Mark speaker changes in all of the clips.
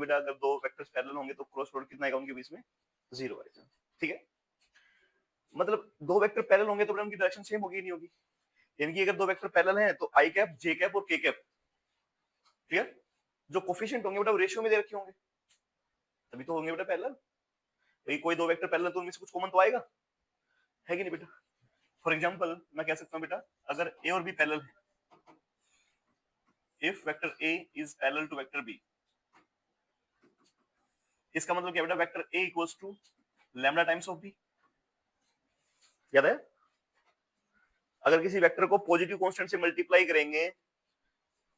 Speaker 1: बेटा अगर दो वेक्टर्स पैरेलल होंगे तो क्रॉस प्रोडक्ट कितना आएगा उनके बीच में? 0 आएगा। ठीक है, मतलब दो वेक्टर पैरेलल होंगे तो उनकी डायरेक्शन सेम होगी नहीं होगी? यानी कि अगर दो वेक्टर पैरेलल हैं तो आई कैप, जे कैप और के कैप, ठीक है, जो कोफिशिएंट होंगे बेटा वो रेशियो में दे रखे होंगे, तभी तो होंगे बेटा पैरेलल। भाई कोई दो वेक्टर पैरेलल तो उनमें से कुछ कॉमन तो आएगा, है कि नहीं बेटा? फॉर एग्जांपल मैं कह सकता हूं बेटा अगर ए और बी पैरेलल है, if vector A is parallel to vector B, इसका मतलब क्या बेटा? Vector A equals to lambda times of B. याद है? अगर किसी वेक्टर को पॉजिटिव कांस्टेंट से मल्टीप्लाई करेंगे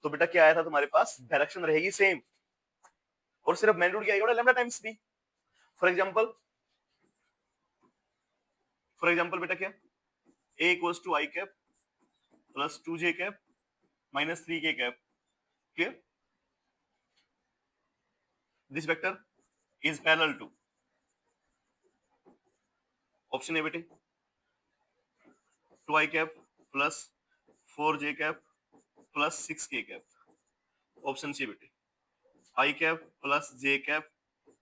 Speaker 1: तो बेटा क्या आया था तुम्हारे पास? डायरेक्शन रहेगी सेम, और सिर्फ मैग्नीट्यूड क्या आएगा बेटा? Lambda times B. For example बेटा क्या? a equals to I cap plus 2j cap minus 3k cap, clear? This vector is parallel to, option A बेटे 2i cap plus 4j cap plus 6k cap, option C बेटे i cap plus j cap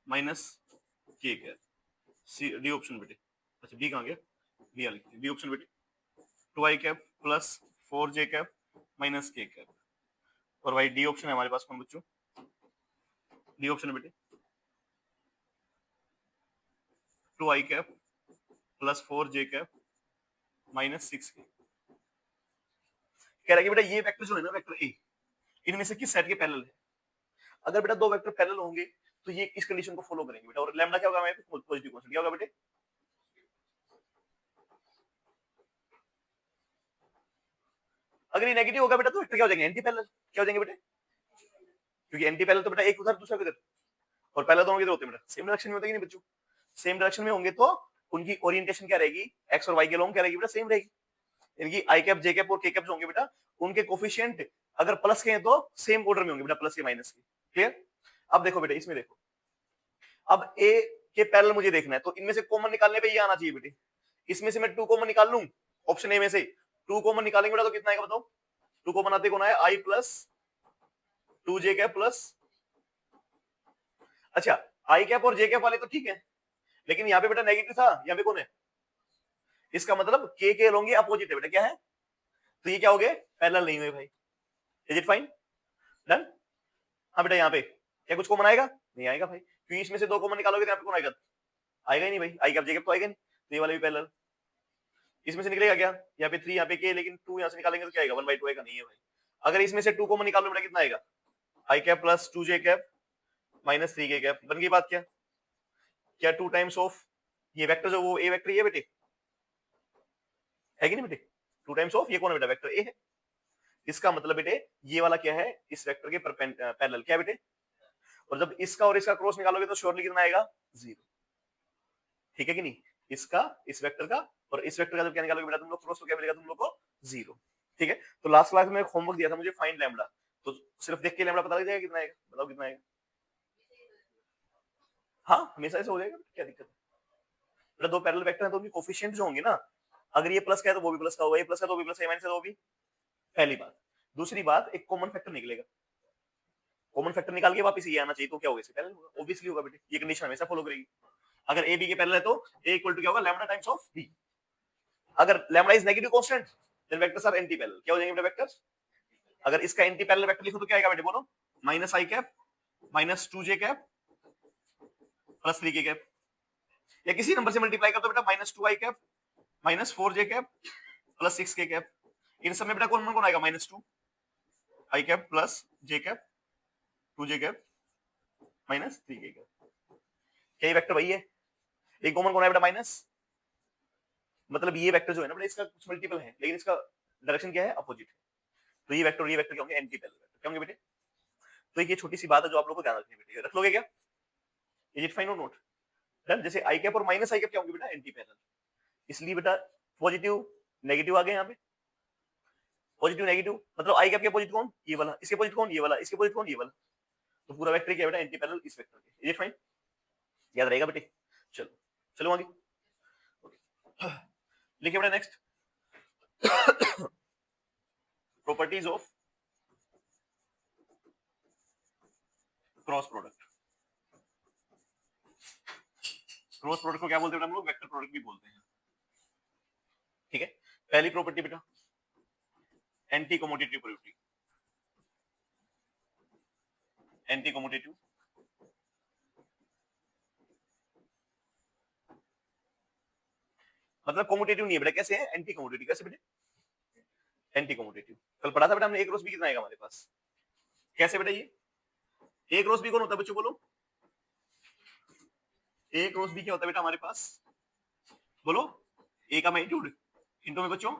Speaker 1: minus k cap, C D option बेटे। अच्छा B कहां गया? B आ लिखते हैं, B option बेटे 2i cap plus 4j cap minus k cap, और भाई डी ऑप्शन है हमारे पास कौन बच्चों? डी ऑप्शन बेटे 2i cap plus 4j cap minus 6k। कह रहा है कि बेटा ये वेक्टर जो है ना, वेक्टर ए, इनमें से किस सेट के पैरेलल है? अगर बेटा दो वेक्टर पैरेलल होंगे तो ये इस कंडीशन को फॉलो करेंगे बेटा, और लैम्डा क्या होगा? हमारे पॉजिटिव कांस्टेंट क्या होगा बेटे? अगर ये नेगेटिव होगा बेटा तो वेक्टर क्या हो जाएंगे? Anti parallel. क्या हो जाएंगे बेटे? क्योंकि एंटी पैरेलल तो बेटा एक उधर दूसरा किधर, और पैरेलल दोनों किधर होते हैं बेटा? सेम डायरेक्शन में होते हैं कि नहीं बच्चों? सेम डायरेक्शन में होंगे तो उनकी ओरिएंटेशन क्या रहेगी? एक्स और वाई के लॉन्ग क्या रहेगी बेटा? सेम रहेगी। इनकी आई कैप, जे कैप और के कैप जो होंगे बेटा, उनके कोफिशिएंट अगर प्लस के हैं तो सेम ऑर्डर में होंगे बेटा, प्लस या माइनस के। क्लियर? अब देखो बेटा इसमें देखो, अब ए के पैरेलल मुझे देखना है तो इनमें से कॉमन निकालने पे ये आना चाहिए बेटे। इसमें से मैं 2 कॉमन निकाल लूं, ऑप्शन ए में से 2 कॉमन निकालेंगे बेटा तो कितना आएगा बताओ? 2 कॉमन आते कौन आया? आई प्लस 2j कैप प्लस, अच्छा आई कैप और जे कैप वाले तो ठीक है, लेकिन यहाँ पे बेटा नेगेटिव था, यहाँ पे कौन है? इसका मतलब के लॉन्ग अपोजिट है बेटा, क्या है? तो ये क्या हो गए? पैरेलल नहीं हुए भाई। Is it fine? डन? हाँ बेटा यहाँ पे क्या कुछ कॉमन आएगा? नहीं आएगा भाई, क्योंकि इसमें से 2 कॉमन निकालोगे तो यहाँ पे कौन आएगा? आएगा ही नहीं भाई, आई कैप जे कैप तो आएगा नहीं, तो ये वाले भी पैरेलल। इसमें से निकलेगा क्या? यहाँ पे 3, यहाँ पे के, लेकिन 2 यहाँ से निकालेंगे तो क्या आएगा? 1/2 आएगा, नहीं है भाई। अगर इसमें से 2 कॉमन निकालो बेटा कितना आएगा? I cap plus 2j cap minus 3k cap. बन गई बात क्या? क्या 2 टाइम्स ऑफ ये वेक्टर जो वो ए वेक्टर ये बेटे, है कि नहीं बेटे? 2 टाइम्स ऑफ ये कौन है बेटा? वेक्टर ए है। इसका मतलब बेटे ये वाला क्या है? इस वेक्टर के पैरेलल क्या है बेटे? और जब इसका और इसका क्रॉस निकालोगे तो श्योरली कितना आएगा? 0। ठीक है कि नहीं? इसका इस वेक्टर का और इस वेक्टर का जब क्या निकालोगे बेटा तुम लोग क्रॉस, तो क्या मिलेगा तुम लोग को? 0। ठीक है, तो लास्ट क्लास में होमवर्क दिया था मुझे फाइंड लैम्डा, तो सिर्फ देख के लैम्डा पता लग जाएगा कितना आएगा? बताओ कितना आएगा? हाँ हमेशा ऐसे हो जाएगा, क्या दिक्कत है? बेटा दो पैरेलल वेक्टर हैं तो उनके कोफिशिएंट जो होंगे ना, अगर ये प्लस का है तो वो भी प्लस का होगा, ये प्लस का तो वो भी प्लस का, माइनस का तो वो भी। पहली बात। दूसरी बात, एक कॉमन फैक्टर निकलेगा, कॉमन फैक्टर निकाल के वापस ये आना चाहिए, तो क्या होगा? इससे पैरेलल होगा, ऑब्वियसली होगा बेटे, ये कंडीशन हमेशा फॉलो करेगी। अगर ए बी के पैरेलल है तो ए इक्वल टू क्या होगा? Lambda times of B. अगर lambda is negative constant then vectors are anti parallel. क्या हो जाएंगे बेटा वेक्टर्स? अगर इसका एंटी पैरेलल वेक्टर लिखो तो क्या आएगा बेटे बोलो? Minus I cap minus 2j cap plus 3k cap, या किसी नंबर से मल्टीप्लाई कर दो बेटा, minus 2i cap minus 4j cap plus 6k cap. इन सब में बेटा कौन कौन आएगा? Minus 2 I cap plus j cap 2j cap minus 3k cap. क्या ये वेक्टर वही है? एक कॉमन कौन है बेटा? माइनस। मतलब ये वेक्टर जो है ना बेटा, इसका कुछ मल्टीपल है लेकिन इसका डायरेक्शन क्या है? अपोजिट है। तो ये वेक्टर और ये वेक्टर क्या होंगे? Anti parallel vector. क्या होंगे बेटे? तो एक ये छोटी सी बात है जो आप लोगों को ध्यान रखनी है बेटे, रख लोगे क्या? इज इट फाइन और नॉट? डन? जैसे आई कैप और माइनस आई कैप क्या होंगे बेटा? Anti parallel. इसलिए बेटा पॉजिटिव नेगेटिव आ गए यहाँ पे, पॉजिटिव नेगेटिव मतलब आई कैप के अपोजिट कौन? ये वाला, इसके अपोजिट कौन? ये वाला, इसके अपोजिट कौन? ये वाला। तो पूरा वेक्टर क्या है बेटा? एंटी पैरेलल इस वेक्टर के। Is it fine? याद रहेगा बेटे? चलो चलो आगे लिखिए बेटा next, properties of cross product. Cross product को क्या बोलते हैं हम लोग? वेक्टर प्रोडक्ट भी बोलते हैं। ठीक है, पहली प्रॉपर्टी बेटा anti commutative property, anti commutative मतलब कमोटेटिव नहीं है बेटा, कैसे है? Anti commutative. कैसे बेटे? Anti commutative. कल पढ़ा था बेटा हमने, एक क्रॉस बी कितना आएगा हमारे पास? कैसे बेटा? ये एक क्रॉस बी कौन होता है बच्चों, बोलो? ए क्रॉस बी क्या होता है बेटा हमारे पास? बोलो। ए का मैग्नीट्यूड इंटू में बच्चों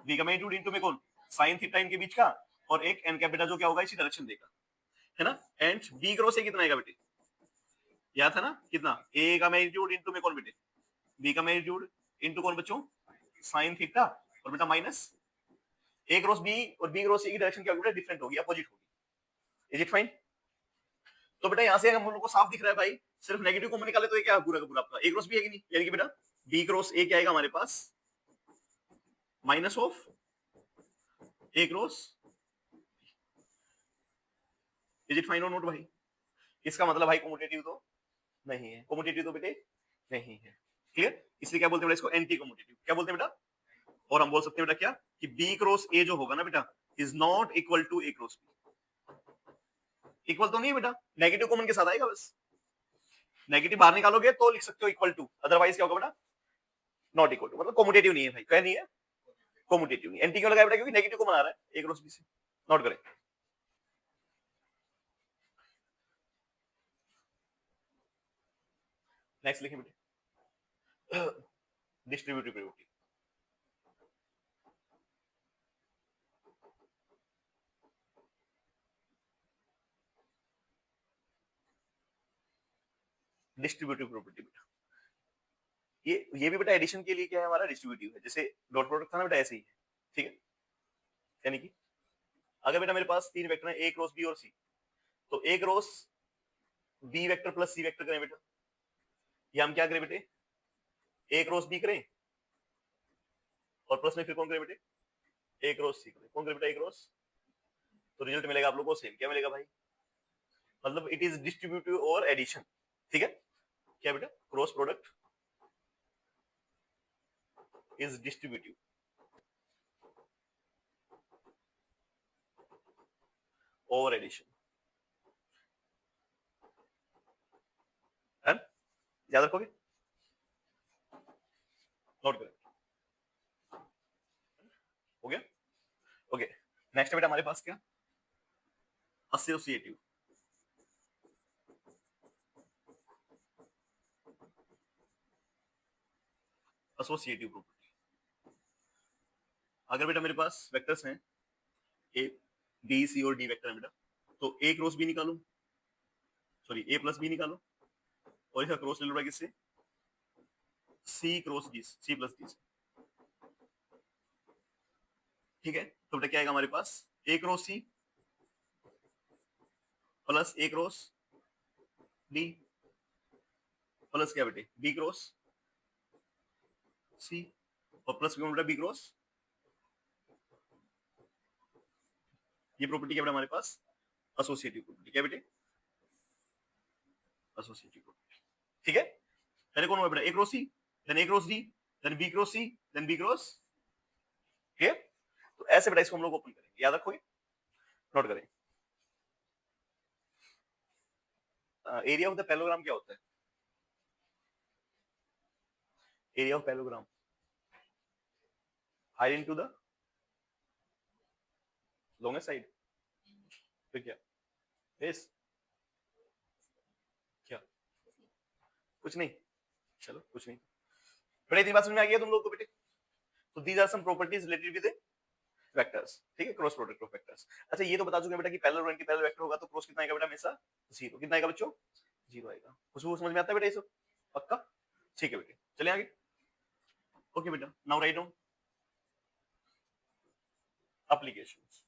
Speaker 1: बी का मैग्नीट्यूड इंटू में कौन? साइन थीटा इनके बीच का, और एक एन कैप बेटा जो क्या होगा इसी डायरेक्शन देगा, है ना? एंड बी क्रॉस ए कितना आएगा बेटे? याद था ना कितना? ए का मैग्नीट्यूड इंटू में कौन बेटे? बी का मैग्नीट्यूड इंटू कौन बच्चों? साइन थीटा, और बेटा माइनस ए क्रॉस बी और बी क्रॉस ए की डायरेक्शन क्या होगी? डिफरेंट होगी, अपोजिट होगी। Is it fine? तो बेटा यहां से हम लोग को साफ दिख रहा है भाई, सिर्फ नेगेटिव कॉमन निकाले तो ये क्या है? पूरा का पूरा आपका ए क्रॉस बी है कि नहीं? यानी कि बेटा बी क्रॉस ए क्या आएगा हमारे पास? Minus of A cross. Is it fine और नोट भाई? इसका मतलब भाई कम्यूटेटिव तो नहीं है, कम्यूटेटिव तो बेटे नहीं है। क्लियर? इसलिए क्या बोलते हैं बेटा इसको? Anti commutative. क्या बोलते हैं बेटा? और हम बोल सकते हैं बेटा क्या कि बी क्रॉस ए जो होगा ना बेटा is not equal to A cross B. Equal तो नहीं है बेटा, नेगेटिव कॉमन के साथ आएगा बस। नेगेटिव बाहर निकालोगे तो लिख सकते हो इक्वल टू, अदरवाइज क्या होगा बेटा? Not equal to. मतलब कम्यूटेटिव नहीं है भाई, क्या नहीं है? कम्यूटेटिव नहीं। एंटी क्यों लगाया बेटा? क्योंकि नेगेटिव कॉमन आ रहा है ए क्रॉस बी से। नोट करें। नेक्स्ट लिखें बेटे डिस्ट्रीब्यूटिव प्रॉपर्टी। डिस्ट्रीब्यूटिव प्रॉपर्टी बेटा ये भी बेटा एडिशन के लिए क्या है हमारा? डिस्ट्रीब्यूटिव है। जैसे डॉट प्रोडक्ट था ना बेटा, ऐसे ही है। ठीक है, यानी कि अगर बेटा मेरे पास तीन वेक्टर हैं ए क्रॉस बी और सी, तो A cross B vector plus C vector करें बेटा, ये हम क्या करें बेटे? ए क्रॉस बी करें और प्लस में फिर कौन करे बेटे? ए क्रॉस सी करें। कौन करे बेटा? A cross. तो रिजल्ट मिलेगा आप लोगों को सेम। क्या मिलेगा भाई? मतलब इट इज डिस्ट्रीब्यूटिव और एडिशन। ठीक है, क्या बेटा? क्रॉस प्रोडक्ट इज डिस्ट्रीब्यूटिव और एडिशन। है, याद रखोगे? नोट करें। हो गया? ओके, नेक्स्ट बेटा हमारे पास क्या? एसोसिएटिव। Associative property. अगर बेटा मेरे पास वेक्टर्स हैं ए बी सी और डी वेक्टर है बेटा, तो ए क्रॉस बी निकालो, सॉरी ए प्लस बी निकालो, और इसका क्रॉस ले लो किससे? C cross D, C plus D. ठीक है, तो बेटा क्या आएगा हमारे पास? A cross C plus A cross D plus क्या बेटे? बी क्रॉस सी, और प्लस क्यों बेटा? B cross. ये प्रॉपर्टी क्या बेटा हमारे पास? Associative property. क्या बेटे? Associative property. ठीक है, पहले कौन हुआ बेटा? A cross C, then A cross D, then B cross C, then B cross. ठीक है, तो ऐसे बेटा इसको हम लोग ओपन करेंगे, याद रखोगे? नोट करें। एरिया ऑफ द पैरेललोग्राम क्या होता है? Area of parallelogram hide into the longest side. फिर क्या? बेस। क्या? कुछ नहीं, चलो कुछ नहीं। बेटा इतनी बात समझ में आ गई है तुम लोग को बेटे? तो these are some properties related with vectors. ठीक है, क्रॉस प्रोडक्ट ऑफ वेक्टर्स। अच्छा ये तो बता चुके बेटा कि पैरेलल और एंटी पैरेलल वेक्टर होगा तो क्रॉस कितना आएगा बेटा? हमेशा जीरो। कितना आएगा बच्चों? जीरो आएगा। खुशबू समझ में आता है बेटा ये सब? पक्का? ठीक है बेटे, चलिए आगे। ओके बेटा, नाउ राइट डाउन एप्लीकेशंस।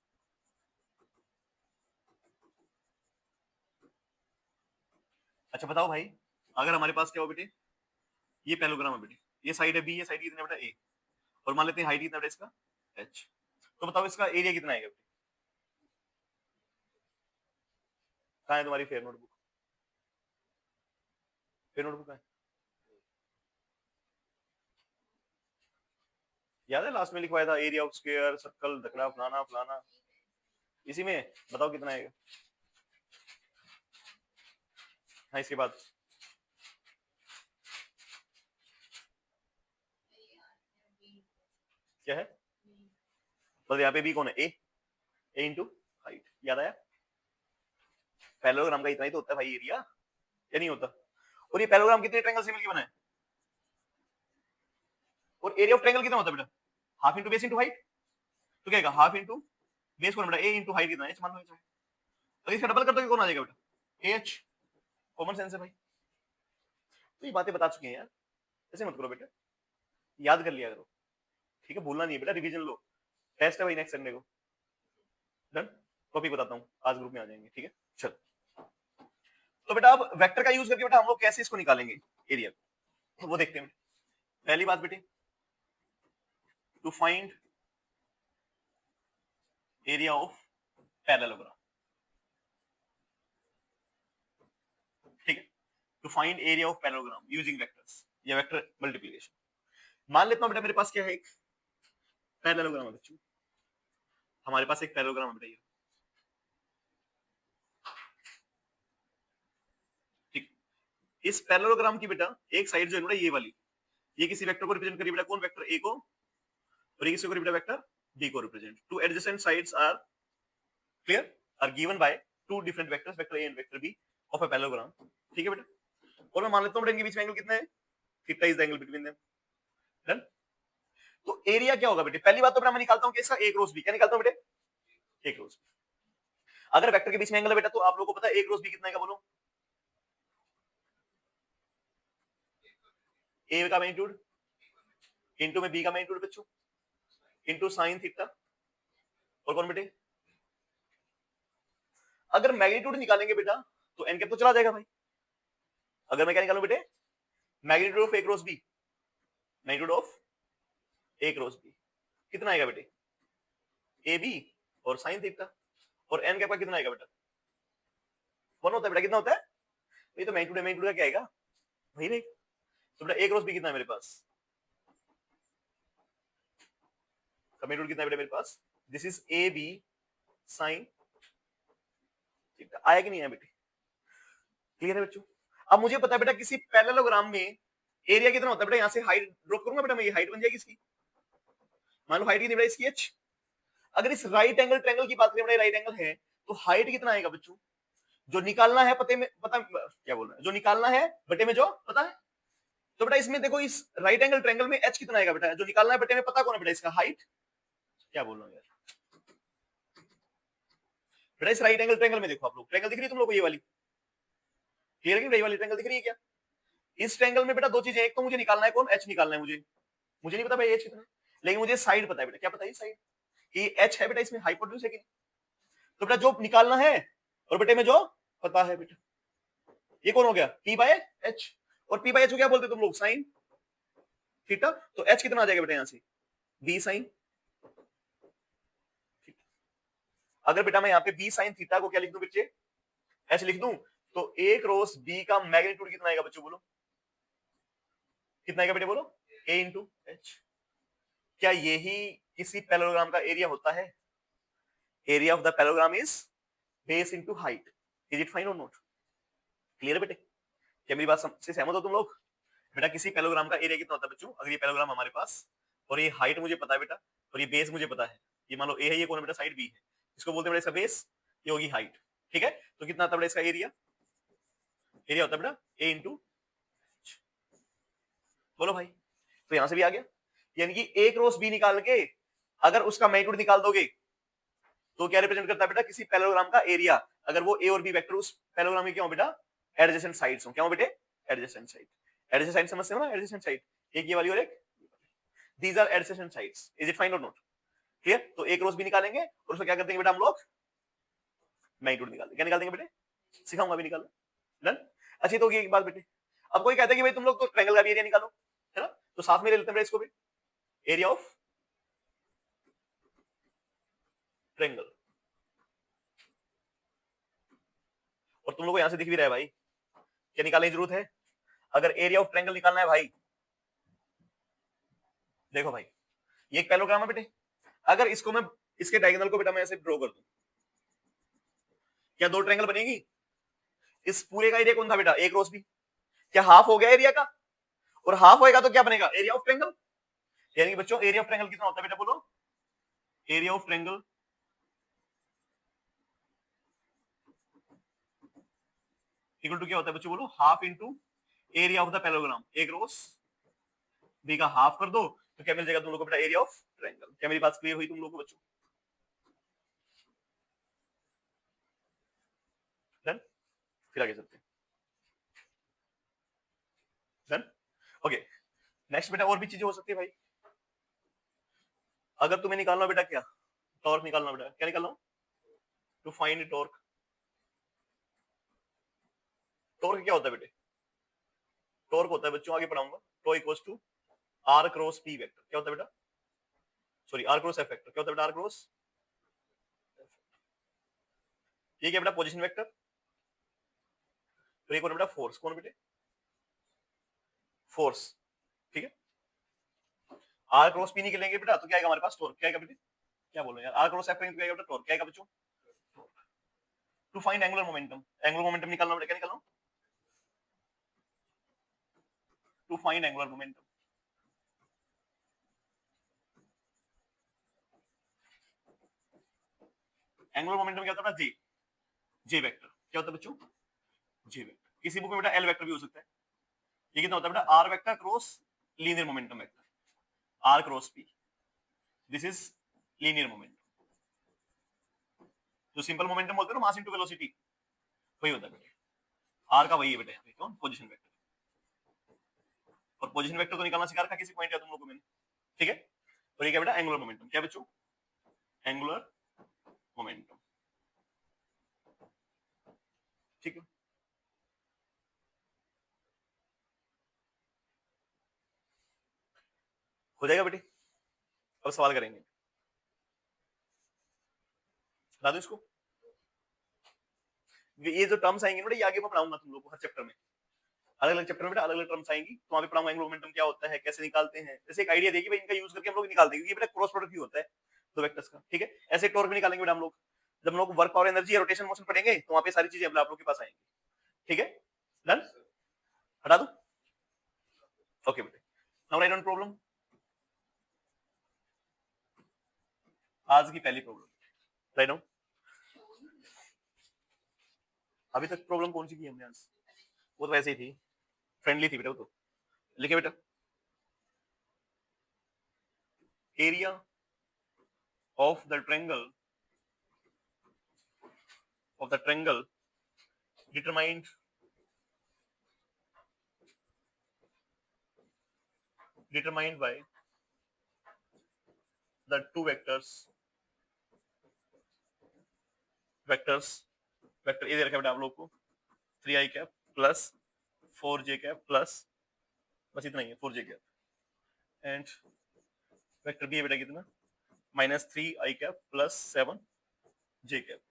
Speaker 1: अच्छा बताओ भाई, अगर हमारे पास क्या हो बेटे? ये पैरेललोग्राम है बेटे, ये साइड है बी, ये साइड कितना बेटा? ए, और मान लेते हैं हाइट कितना बेटा इसका? एच। तो बताओ इसका एरिया कितना आएगा बेटे? कहाँ है तुम्हारी फेयर नोटबुक? फेयर नोटबुक है? याद है लास्ट में लिखवाया था एरिया ऑफ स्क्वायर सर्कल धकड़ा फलाना फलाना, इसी में बताओ कितना आएगा। हाँ इसके बाद क्या है, बस यहाँ पे बी कौन है, ए इंटू हाइट, याद आया। पैरेललोग्राम का इतना ही तो होता है भाई एरिया, या नहीं होता। और ये पैरेललोग्राम कितने ट्रायंगल से मिलकर बना है, और एरिया ऑफ ट्रायंगल कितना होता है बेटा, half into base into height. तो क्या आएगा, हाफ इंटू बेस कौन बेटा, ए इंटू हाइट कितना है, मान लो। अगर इसका डबल कर दो कौन आ जाएगा बेटा, ए एच। कॉमन सेंस है भाई, तो ये बातें बता चुके हैं यार, ऐसे मत करो बेटा, याद कर लिया करो, ठीक है, भूलना नहीं है बेटा, रिवीजन लो, टेस्ट है भाई नेक्स्ट संडे को। डन, टॉपिक बताता हूँ आज ग्रुप में आ जाएंगे, ठीक है। चल तो बेटा अब वेक्टर का यूज करके बेटा हम लोग कैसे इसको निकालेंगे एरिया, तो वो देखते हैं। पहली बात बेटे, to find area of parallelogram, ठीक है, to find area of parallelogram using vectors या वेक्टर मल्टीप्लिकेशन। मान लेता हूं बेटा मेरे पास क्या है, एक पैरेललोग्राम है बच्चों, हमारे पास एक पैरेललोग्राम है बेटा, ठीक। इस पैरेललोग्राम की बेटा एक साइड जो है बेटा ये वाली, ये किसी वेक्टर को रिप्रेजेंट करिए बेटा, कौन वेक्टर ए को, और ये किसी को बेटा वेक्टर बी को represent. Two adjacent sides are clear, are given by two different vectors, vector A and vector B of a parallelogram, ठीक है बेटा। और मैं मान लेता हूं बेटा इनके बीच में एंगल कितना है, theta is the angle between them. Done. तो एरिया क्या होगा बेटे, पहली बात तो बेटा मैं निकालता हूं कि इसका ए क्रॉस बी, क्या निकालता हूं बेटे, ए क्रॉस बी। अगर वेक्टर के बीच में एंगल है बेटा तो आप लोगों को पता है ए क्रॉस बी कितना है, बोलो, ए का मैग्नीट्यूड इंटू में बी का मैग्नीट्यूड बच्चों, इंटू साइन थीटा, और कौन बेटे, अगर मैग्नीट्यूड निकालेंगे बेटा तो एन कैप तो चला जाएगा भाई। अगर मैं क्या निकालूं बेटे, magnitude of A cross B, magnitude of A cross B कितना आएगा बेटे, ए बी और साइन थीटा, और एन कैप का कितना आएगा बेटा, वन होता है बेटा, कितना होता है, ये तो मैग्नीट्यूड है, मैग्नीट्यूड का क्या आएगा वही नहीं। तो बेटा ए क्रॉस बी कितना है मेरे पास, मैग्नीट्यूड कितना है बेटा मेरे पास, this is A B sine theta, आया कि नहीं आया बेटे, क्लियर है बच्चों। अब मुझे पता है बेटा किसी पैरेललोग्राम में एरिया कितना होता है बेटा, यहां से हाइट ड्रॉप करूंगा बेटा मैं, ये हाइट बन जाएगी इसकी, मान लो हाइट कितनी बेटा इसकी h। अगर इस राइट एंगल ट्रायंगल की बात करें बेटा, राइट एंगल है तो हाइट कितना आएगा बच्चों, जो निकालना है पते में, पता क्या बोल रहा है, जो निकालना है बटे में जो पता है। तो बेटा इसमें देखो, इस राइट एंगल ट्रायंगल में h कितना आएगा बेटा, जो निकालना है बटे में पता कौन है बेटा, इसका हाइट। क्या बोल रहा हूं यार बेटा, इस राइट एंगल ट्रायंगल में देखो आप लोग, ट्रायंगल दिख रही है तुम लोग को, ये वाली क्लियर है कि ये वाली ट्रायंगल दिख रही है क्या। इस ट्रायंगल में बेटा दो चीजें, एक तो मुझे निकालना है कौन, h निकालना है मुझे, मुझे नहीं पता भाई h कितना है, लेकिन मुझे साइड पता है बेटा, क्या पता है साइड, कि h है बेटा इसमें हाइपोटेन्यूज है कि नहीं। तो बेटा जो निकालना है और बेटे में जो पता है बेटा, ये कौन हो गया, p बाय h, और p बाय h को क्या बोलते तुम लोग, साइन थीटा। तो h कितना आ जाएगा बेटा यहां से, b साइन। अगर बेटा मैं यहाँ पे b साइन थीटा को क्या लिख दूं बच्चे, h लिख दूं, तो a क्रॉस b का मैग्नीट्यूड कितना आएगा बच्चों, बोलो कितना आएगा बेटे, बोलो a इंटू h। क्या यही किसी पैरेललोग्राम का एरिया होता है, area of the parallelogram is base into height, is it fine और नॉट, क्लियर है बेटे, क्या मेरी बात से सहमत हो तुम लोग। बेटा किसी पैरेललोग्राम का एरिया कितना होता है बच्चों, अगर ये पैरेललोग्राम हमारे पास और ये हाइट मुझे पता है बेटा, और ये बेस मुझे पता है, ये मान लो ए है, ये कौन है बेटा, साइड बी है, इसको बोलते हैं बेटा इसका बेस, ये होगी हाइट, ठीक है। तो कितना आता है बेटा इसका एरिया, एरिया होता है बेटा ए इंटू, बोलो भाई, तो यहां से भी आ गया, यानी कि ए क्रॉस बी निकाल के अगर उसका मैग्नीट्यूड निकाल दोगे तो क्या रिप्रेजेंट करता है बेटा, किसी पैरेललोग्राम का एरिया, अगर वो ए और बी वेक्टर उस पैरेललोग्राम में क्या हो बेटा, एडजेसेंट साइड्स हो, क्या हो बेटे, एडजेसेंट साइड। एडजेसेंट साइड समझते हो ना, एडजेसेंट साइड, एक ये वाली और एक, these are adjacent sides, is it fine और नॉट, क्लियर। तो ए क्रॉस बी निकालेंगे और उसको क्या कर देंगे बेटा हम लोग, मैग्नीट्यूड निकाल, क्या निकाल देंगे बेटे, सिखाऊंगा अभी निकालना, डन। अच्छी तो एक बात बेटे, अब कोई कहता है कि भाई तुम लोग तो ट्रायंगल का भी एरिया निकालो, है ना, तो साथ में ले लेते हैं इसको भी, एरिया ऑफ ट्रायंगल, और तुम लोग को यहां से दिख भी रहा है भाई, क्या निकालने की जरूरत है, अगर एरिया ऑफ ट्रायंगल निकालना है भाई, देखो भाई ये एक पैरेललोग्राम है बेटे। अगर इसको मैं इसके डायगोनल को बेटा मैं ऐसे ड्रॉ कर दूं, क्या दो ट्रायंगल बनेगी? इस पूरे का एरिया कौन था बेटा? A cross B. क्या हाफ हो गया एरिया का? और हाफ होएगा तो क्या बनेगा? Area of triangle. यानी कि बच्चों एरिया ऑफ ट्रायंगल कितना होता है बेटा? बोलो। Area of triangle equal to क्या होता है बच्चों? बोलो। Half into area of the parallelogram. A cross B का हाफ कर दो तो क्या मिल जाएगा तुम लोगों को बेटा? Area of triangle. क्या मेरी बात क्लियर हुई तुम लोगों को बच्चों? डन। फिर आगे चलते हैं। डन। ओके, नेक्स्ट बेटा और भी चीजें हो सकती है भाई। अगर तुम्हें निकालना बेटा क्या? टॉर्क निकालना बेटा। क्या निकालना? To find torque. टॉर्क क्या होता है बेटे? टॉर्क होता है बच्चों, आगे पढ़ाऊंगा, tau equals to r cross p vector. क्या होता है बेटा? Sorry, r cross F vector. क्या होता है बेटा? R cross. ये क्या बेटा? Position vector. तो ये कौन बेटा? फोर्स। कौन बेटे? फोर्स। ठीक है। आर क्रॉस पी निकलेंगे बेटा तो क्या आएगा हमारे पास? टॉर्क। क्या आएगा बेटे? क्या बोल रहे हैं यार? आर क्रॉस एफ करेंगे तो क्या आएगा बेटा? टॉर्क। क्या आएगा बच्चों? To find angular momentum. Angular momentum निकालना बेटा। क्या निकालना? To find angular momentum. Angular momentum क्या होता है? जे। J vector. क्या होता है बच्चों? जे वेक्टर। किसी बुक में बेटा एल वेक्टर भी हो सकता है। ये कितना होता है बेटा? R vector cross linear momentum vector. R cross P, this is linear momentum. जो सिंपल मोमेंटम बोलते हैं ना, मास इनटू वेलोसिटी, वही होता है बेटा। आर का वही है बेटा, यहाँ पे कौन? Position vector. और पोजीशन वेक्टर तो निकालना सिखा रखा किसी पॉइंट है तुम लोगों को मैंने। ठीक है। और ये क्या बेटा? Angular momentum. क्या बच्चों? Angular momentum. ठीक है। हो जाएगा बेटे। अब सवाल करेंगे, बता दो इसको। ये जो टर्म्स आएंगे बेटा, ये आगे मैं पढ़ाऊंगा तुम लोगों को हर चैप्टर में। अलग अलग चैप्टर में बेटा अलग अलग टर्म्स आएंगी, तो वहां पे पढ़ाऊंगा एंगुलर मोमेंटम क्या होता है, कैसे निकालते हैं। जैसे एक आइडिया देगी भाई, इनका यूज करके हम लोग निकालते हैं, क्योंकि बेटा क्रॉस प्रोडक्ट ही होता है दो वेक्टर्स का। ठीक है। ऐसे टॉर्क भी निकालेंगे बेटा हम लोग। जब हम लोग वर्क और एनर्जी या रोटेशन मोशन पढ़ेंगे तो वहां पे सारी चीजें आप लोगों के पास आएंगी। ठीक है। डन। हटा दो। ओके बेटे, नाउ राइट डाउन प्रॉब्लम। आज की पहली प्रॉब्लम राइट डाउन। अभी तक प्रॉब्लम कौन सी की हमने आज? वो तो वैसे ही थी, फ्रेंडली थी बेटा वो तो। लिखे बेटा, area of the triangle determined by the two vectors vector A दे रखा है बेटा आप लोग को 3i cap plus 4j cap plus, बस इतना ही है, 4j cap. And vector B है बेटा कितना? -3i cap plus 7j cap.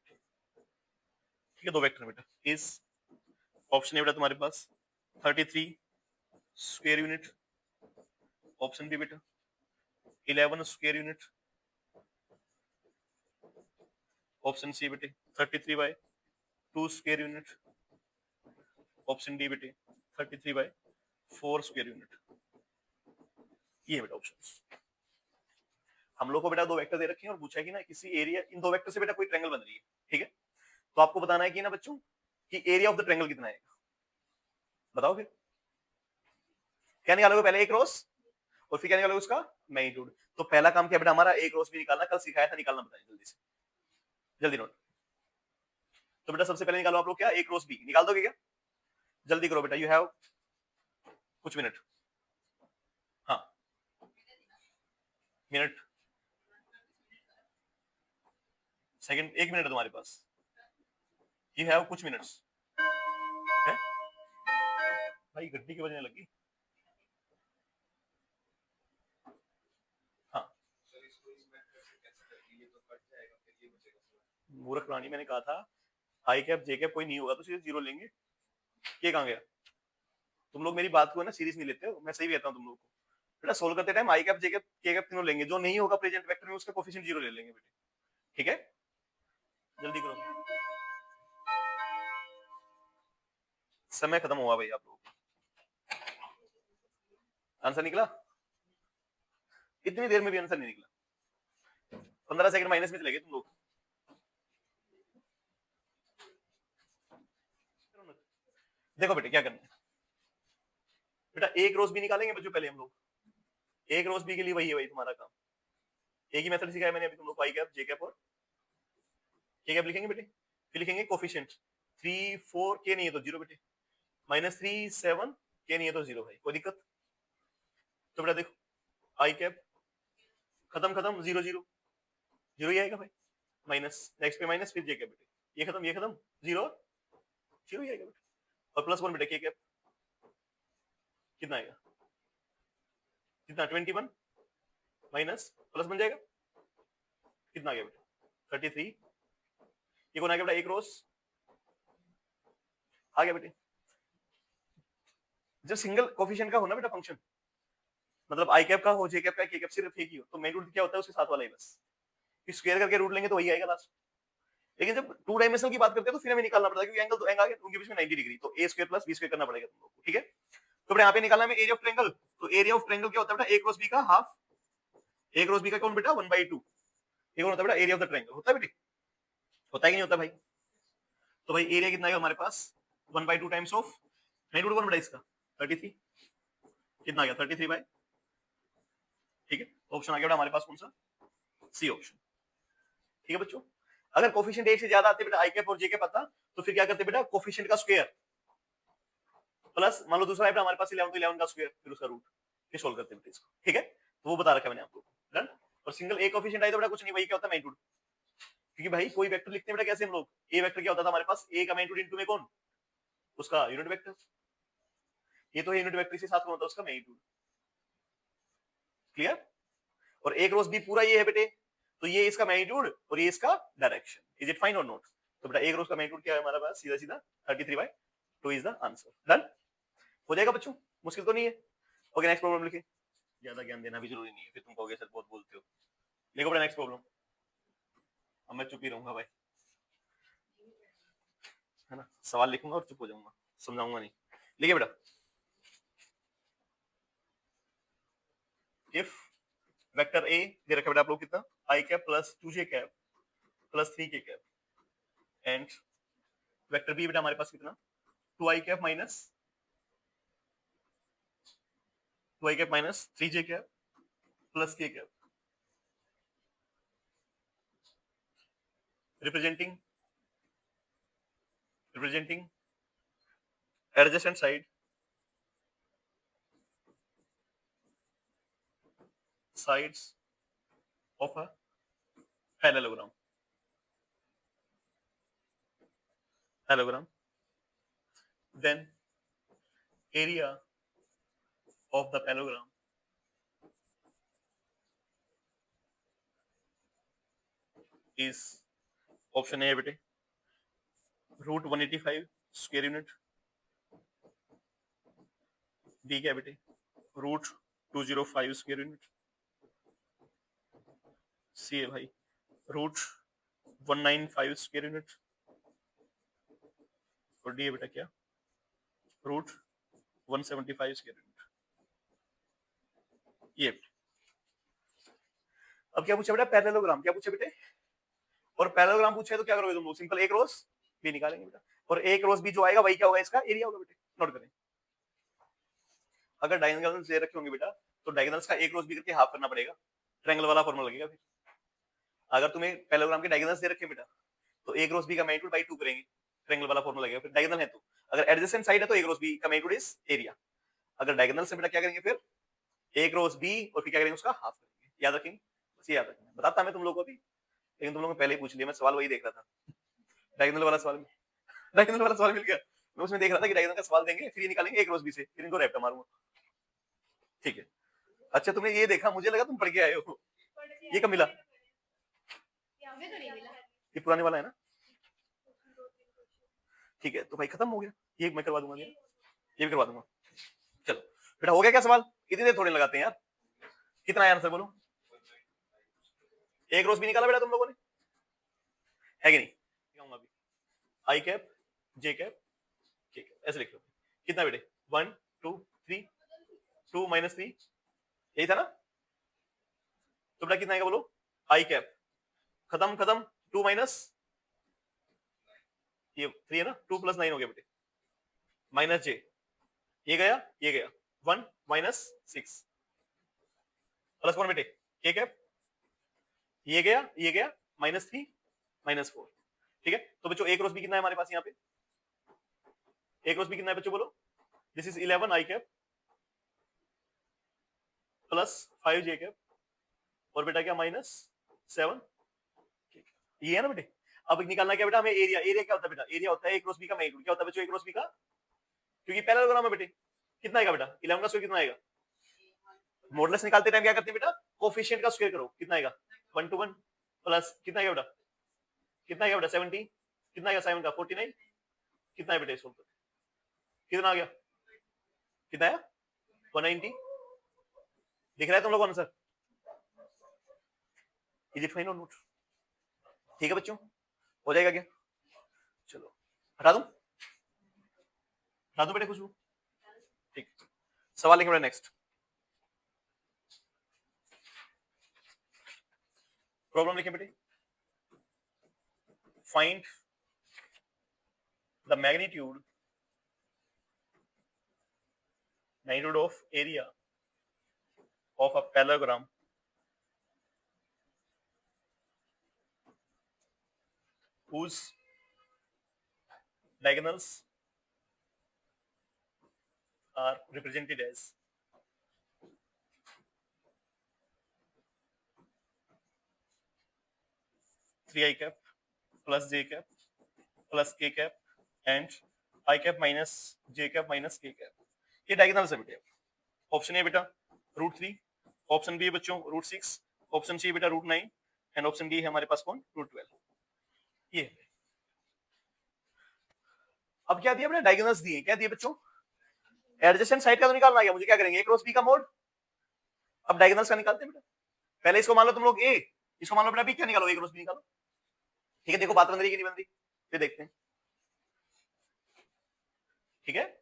Speaker 1: ठीक है, दो वेक्टर बेटा। इस ऑप्शन है बेटा तुम्हारे पास 33 स्क्वायर यूनिट, ऑप्शन बी बेटा 11 स्क्वायर यूनिट, ऑप्शन सी बेटे 33 by 2 square unit, option D बेटे 33 बाय 4 स्क्वायर यूनिट। ये है बेटा ऑप्शन। हम लोग को बेटा दो वेक्टर दे रखे हैं और पूछा है कि ना किसी एरिया, इन दो वेक्टर से बेटा कोई ट्रायंगल बन रही है। ठीक है। तो आपको बताना है कि ना बच्चों कि एरिया ऑफ द ट्रायंगल कितना है। बताओ फिर क्या निकालोगे? पहले ए क्रॉस और फिर क्या निकालोगे? उसका मैग्नीट्यूड। तो पहला काम क्या बेटा हमारा? ए क्रॉस भी निकालना, कल सिखाया था, निकालना बताएं जल्दी से, जल्दी नोट। तो बेटा सबसे पहले निकालो आप लोग क्या? ए क्रॉस बी। निकाल दोगे क्या? जल्दी करो बेटा, यू हैव कुछ मिनट। हाँ, मिनट सेकंड, 1 मिनट है तुम्हारे पास। यू हैव कुछ मिनट्स है भाई, गड्डी की बजने लगी। हाँ, मूर्ख प्राणी, मैंने कहा था आई कैप जे कैप कोई नहीं होगा तो सीधे जीरो लेंगे। ये कहां गया? तुम लोग मेरी बात को ना सीरियस नहीं लेते हो, मैं सही कहता हूँ तुम लोग को। बेटा सोल्व करते time I cap J cap के कैप तीनों लेंगे, जो नहीं होगा प्रेजेंट वेक्टर में उसका कोफिशिएंट 0 ले लेंगे बेटे, ठीक है? जल्दी करो, समय खत्म हुआ भाई आप लोग। आंसर निकला? इतनी देर में भी आंसर नहीं निकला, 15 सेकंड माइनस में चले गए तुम लोग। देखो बेटे क्या करना है, बेटा एक रोज भी निकालेंगे बच्चों पहले हम लोग, एक रोज भी के लिए वही है भाई तुम्हारा काम। एक ही मेथड सिखाया मैंने अभी तुम लोग, आई कैप जे कैप और के कैप लिखेंगे बेटे, फिर लिखेंगे कोफिशिएंट 3 4 के नहीं है तो 0 बेटे, -3 7 के नहीं है तो 0 भाई, कोई दिक्कत? तो बेटा देखो आई कैप खत्म खत्म 0 0 0 ही आएगा भाई, माइनस नेक्स्ट पे माइनस, फिर जे कैप बेटे, ये खत्म 0 0 ही आएगा बेटे, और +1 बेटे के कैप कितना आएगा, कितना 21 माइनस प्लस बन जाएगा, कितना आ गया बेटा 33, ये कौन आ गया बेटा, एक रोज आ गया बेटे। जब सिंगल कोफिशिएंट का हो ना बेटा फंक्शन, मतलब आई कैप का हो जे कैप का के कैप सिर्फ एक ही हो, तो मेन रूट क्या होता है उसके साथ वाला ही बस, फिर स्क्वायर करके रूट लेंगे तो वही आएगा लास्ट। लेकिन जब 2 डायमेंशनल की बात करते हैं तो फिर हमें निकालना पड़ता है, क्योंकि एंगल तो एंगल आ गया उनके बीच में 90 डिग्री, तो a square plus b square करना पड़ेगा तुम लोग को, ठीक है? तो बेटा यहाँ पे निकालना है एरिया ऑफ ट्रायंगल, तो एरिया ऑफ ट्रायंगल क्या होता है बेटा, a क्रॉस b का हाफ, a क्रॉस b का कौन बेटा 1/2, ये कौन होता है बेटा, एरिया ऑफ द ट्रायंगल, होता है बेटे, होता है कि नहीं होता भाई? तो भाई एरिया कितना आएगा हमारे पास 1/2 टाइम्स ऑफ नहीं रूट 1 बेटा इसका 33, कितना आ गया 33 बाय, ठीक है? ऑप्शन आ गया बेटा हमारे पास कौन सा, सी ऑप्शन, ठीक है बच्चों? अगर कोफिशिएंट एक से ज्यादा आते बेटा आई कैप और जे कैप आता, तो फिर क्या करते बेटा, कोफिशिएंट का स्क्वायर प्लस मान लो दूसरा है हमारे पास 11 तो 11 का स्क्वायर फिर उसका रूट, फिर सोल्व करते बेटा इसको, ठीक है? तो वो बता रखा है मैंने आपको, डन। और सिंगल ए कोफिशिएंट आई तो बेटा कुछ नहीं, वही क्या होता है मैग्नीट्यूड, क्योंकि भाई कोई वेक्टर लिखते हैं बेटा कैसे हम लोग, ए वेक्टर क्या होता था हमारे पास, ए का मैग्नीट्यूड इनटू में कौन, उसका यूनिट वेक्टर, ये तो यूनिट वेक्टर के साथ कौन होता है उसका मैग्नीट्यूड, क्लियर? और एक रोज भी पूरा ये है बेटे, तो ये इसका मैग्नीट्यूड और ये इसका डायरेक्शन, इज इट फाइन और नॉट? तो बेटा एक रोज का मैग्नीट्यूड क्या है हमारे पास, सीधा सीधा 33/2 इज द आंसर, डन। हो जाएगा बच्चों, मुश्किल तो नहीं है? ओके नेक्स्ट प्रॉब्लम लिखिए, ज्यादा ज्ञान देना भी जरूरी नहीं है, फिर तुम कहोगे सर बहुत बोलते हो। लिखो बेटा नेक्स्ट प्रॉब्लम, अब मैं चुप ही रहूंगा भाई, है ना, सवाल लिखूंगा और चुप हो जाऊंगा, समझाऊंगा नहीं। लिखिए बेटा, इफ वेक्टर ए दे रखा बेटा आप लोग कितना, I cap plus 2j cap plus 3k cap, and vector B बेटा हमारे पास कितना 2i cap minus 2i cap minus 3j cap plus k cap, representing adjacent side sides of a parallelogram, then area of the parallelogram is option A बेटे root 185 square unit, B क्या बेटे root 205 square unit, सी है भाई root 195 square unit, और D है बेटा क्या root 175 square unit. ये अब क्या पूछा बेटा, पैरेललोग्राम क्या पूछा बेटे, और पैरेललोग्राम पूछा है तो क्या करोगे तुम लोग, सिंपल एक रोज भी निकालेंगे बेटा, और एक रोज भी जो आएगा वही क्या होगा, इसका एरिया होगा बेटे, नोट करें। अगर डायगोनल्स दे रखे होंगे बेटा तो डायगोनल्स का एक रोज भी करके हाफ करना पड़ेगा, ट्रायंगल वाला फॉर्मूला लगेगा फिर। अगर तुम्हें पैरेललोग्राम के डायगोनल्स दे रखे बेटा तो एक रोज बी का मैग्नीट्यूड बाय 2 करेंगे, ट्रायंगल वाला फॉर्मूला लगेगा, फिर डायगोनल है तो अगर एडजेसेंट साइड है तो एक रोज बी का मैग्नीट्यूड इज एरिया, अगर डायगोनल से बेटा क्या करेंगे फिर एक रोज बी और फिर क्या करेंगे उसका हाफ करेंगे, याद रखेंगे, बस ये याद रखना, बताता मैं तुम लोगों को अभी, लेकिन तुम लोगों ने पहले ही पूछ लिया, मैं सवाल वही देख रहा था, डायगोनल वाला सवाल, डायगोनल वाला सवाल मिल गया, मैं उसमें देख रहा था कि डायगोनल का सवाल देंगे फिर ये निकालेंगे एक रोज बी से, फिर इनको रैप्टा मारूंगा, ठीक है? अच्छा तुमने ये देखा, मुझे लगा तुम पढ़ के आए हो, ये कब मिला, ये पुराने वाला है ना, ठीक है? तो भाई खत्म हो गया, ये मैं करवा दूंगा, ये भी करवा दूंगा। चलो बेटा हो गया क्या सवाल, इतनी देर थोड़ी लगाते हैं यार, कितना है आंसर बोलो? ए क्रॉस बी निकाला बेटा तुम लोगों ने, है कि नहीं? लिखाऊंगा अभी आई कैप जे कैप के कैप, ऐसे लिख लो। कितना बेटे? 1 2 3, 2 माइनस 3, यही था ना? तो बेटा कितना आएगा बोलो? आई कैप खत्म खत्म, 2 माइनस ये 3 है ना, 2 प्लस 9 हो गया बेटे, माइनस जे, ये गया ये गया, 1 माइनस 6 प्लस 1 बेटे के कैप, ये गया माइनस 3 माइनस 4। ठीक है, तो बच्चों ए क्रॉस बी कितना है हमारे पास यहाँ पे? ए क्रॉस बी कितना है बच्चों बोलो? This is 11 I cap plus 5 J cap, और बेटा क्या माइनस 7, ये है ना बेटे। अब निकालना क्या बेटा हमें? एरिया। एरिया क्या होता है बेटा? एरिया होता है ए क्रॉस बी का मैग्नीट्यूड। क्या होता है बच्चों ए क्रॉस बी का? क्योंकि पैरेललोग्राम है बेटे। कितना आएगा बेटा? 11 का स्क्वायर कितना आएगा? मॉडुलस निकालते टाइम क्या करते हैं बेटा? कोफिशिएंट का स्क्वायर करो। कितना आएगा? 1 to 1 प्लस कितना आएगा बेटा? कितना आएगा बेटा? 70। कितना आएगा 7 का? 49। कितना है बेटा इसको? कितना आ गया? कितना आया? 190। दिख रहा है तुम लोगों को आंसर? इज इट फाइन और नॉट? ठीक है बच्चों, हो जाएगा क्या? चलो हटा दूं, हटा दूं बेटे खुशबू? ठीक, सवाल लिखें बेटा नेक्स्ट। प्रॉब्लम लिखें बेटे। Find the magnitude of area of a parallelogram whose diagonals are represented as 3i cap plus j cap plus k cap and i cap minus j cap minus k cap। ये diagonals है बेटे। Option A बेटा √3, option B है बच्चों √6, option C बेटा √9 and option D है हमारे पास कौन? √12। ये अब क्या दिया बेटा? डायगोनल्स दिए। क्या दिए बच्चों? एडजेसेंट साइड का तो निकालना है। मुझे क्या करेंगे? ए क्रॉस बी का मोड। अब डायगोनल्स का निकालते हैं बेटा। पहले इसको मान लो तुम लोग ए, इसको मान लो बेटा बी। क्या निकालो? ए क्रॉस बी निकालो। ठीक है, देखो बात बन रही है कि नहीं बन रही, फिर देखते हैं। ठीक है,